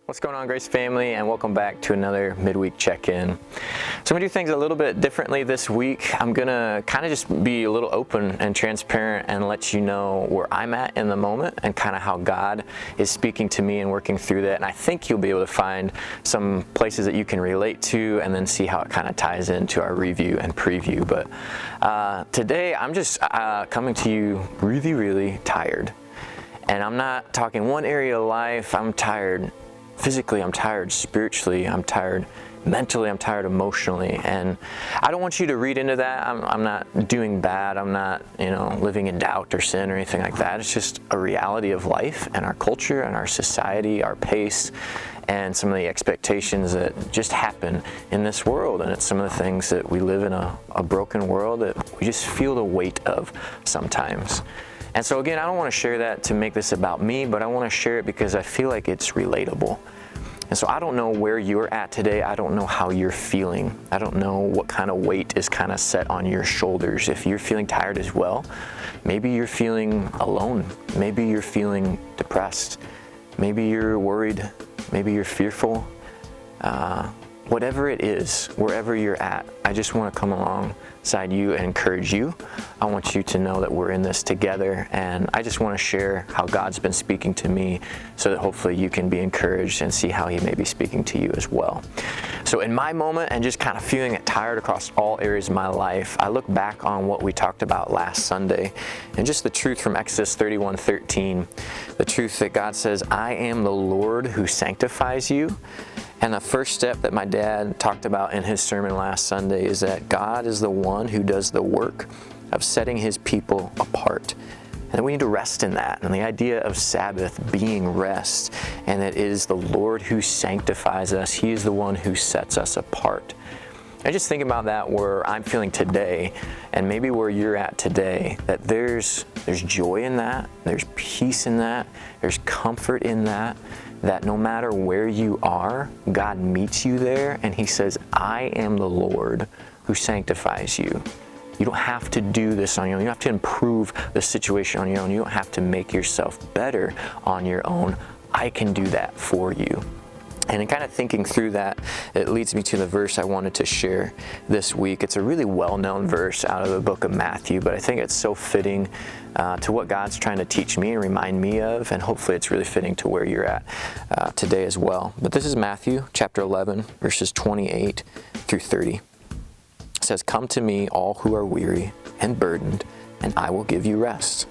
What's going on, Grace family, and welcome back to another midweek check-in. So I'm going to do things a little bit differently this week. I'm going to kind of just be a little open and transparent and let you know where I'm at in the moment and kind of how God is speaking to me and working through that. And I think you'll be able to find some places that you can relate to and then see how it kind of ties into our review and preview. But today I'm just coming to you really, really tired. And I'm not talking one area of life. I'm tired. Physically, I'm tired. Spiritually, I'm tired. Mentally, I'm tired. Emotionally, and I don't want you to read into that. I'm not doing bad. I'm not, living in doubt or sin or anything like that. It's just a reality of life and our culture and our society, our pace, and some of the expectations that just happen in this world. And it's some of the things that we live in a broken world that we just feel the weight of sometimes. And so again, I don't want to share that to make this about me, but I want to share it because I feel like it's relatable. And so I don't know where you're at today. I don't know how you're feeling. I don't know what kind of weight is kind of set on your shoulders. If you're feeling tired as well, maybe you're feeling alone. Maybe you're feeling depressed. Maybe you're worried. Maybe you're fearful. Whatever it is, wherever you're at, I just want to come alongside you and encourage you. I want you to know that we're in this together, and I just want to share how God's been speaking to me so that hopefully you can be encouraged and see how He may be speaking to you as well. So in my moment and just kind of feeling tired across all areas of my life, I look back on what we talked about last Sunday and just the truth from Exodus 31:13, the truth that God says, I am the Lord who sanctifies you. And the first step that my dad talked about in his sermon last Sunday is that God is the one who does the work of setting His people apart. And we need to rest in that. And the idea of Sabbath being rest, and it is the Lord who sanctifies us. He is the one who sets us apart. I just think about that where I'm feeling today, and maybe where you're at today, that there's joy in that, there's peace in that, there's comfort in that no matter where you are, God meets you there and He says, I am the Lord who sanctifies you. You don't have to do this on your own. You don't have to improve the situation on your own. You don't have to make yourself better on your own. I can do that for you. And in kind of thinking through that, it leads me to the verse I wanted to share this week. It's a really well-known verse out of the book of Matthew, but I think it's so fitting to what God's trying to teach me and remind me of, and hopefully it's really fitting to where you're at today as well. But this is Matthew chapter 11, verses 28 through 30. It says, Come to me, all who are weary and burdened, and I will give you rest.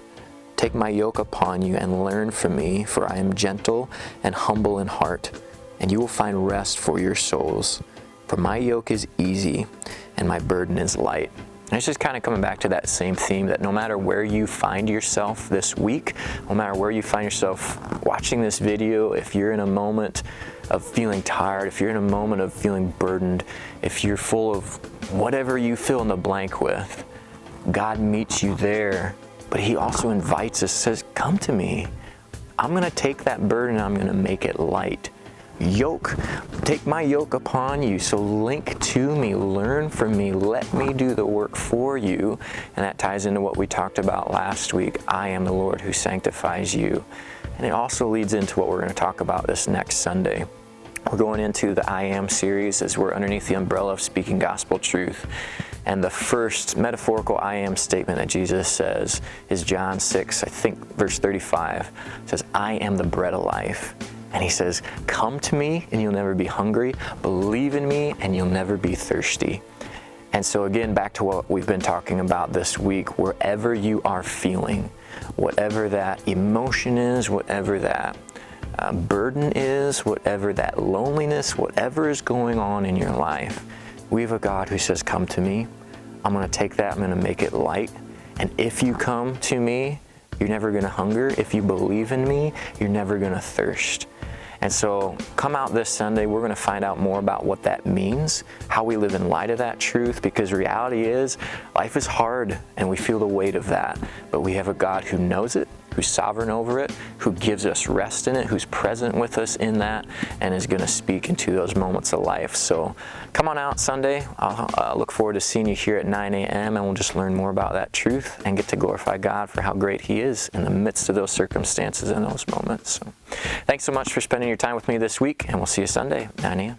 Take my yoke upon you and learn from me, for I am gentle and humble in heart, and you will find rest for your souls. For my yoke is easy and my burden is light. And it's just kind of coming back to that same theme that no matter where you find yourself this week, no matter where you find yourself watching this video, if you're in a moment of feeling tired, if you're in a moment of feeling burdened, if you're full of whatever you fill in the blank with, God meets you there. But He also invites us, says, come to me. I'm going to take that burden and I'm going to make it light. Take my yoke upon you. So link to me, learn from me, let me do the work for you. And that ties into what we talked about last week. I am the Lord who sanctifies you. And it also leads into what we're going to talk about this next Sunday. We're going into the I Am series as we're underneath the umbrella of speaking gospel truth. And the first metaphorical I am statement that Jesus says is John 6, I think verse 35. It says, I am the bread of life. And He says, come to me and you'll never be hungry. Believe in me and you'll never be thirsty. And so again, back to what we've been talking about this week, wherever you are feeling, whatever that emotion is, whatever that burden is, whatever that loneliness, whatever is going on in your life, we have a God who says, come to me. I'm going to take that, I'm going to make it light. And if you come to me, you're never going to hunger. If you believe in me, you're never going to thirst. And so come out this Sunday. We're going to find out more about what that means, how we live in light of that truth, because reality is life is hard and we feel the weight of that. But we have a God who knows it, who's sovereign over it, who gives us rest in it, who's present with us in that, and is going to speak into those moments of life. So come on out Sunday. I'll look forward to seeing you here at 9 a.m. and we'll just learn more about that truth and get to glorify God for how great He is in the midst of those circumstances and those moments. So thanks so much for spending your time with me this week, and we'll see you Sunday, 9 a.m.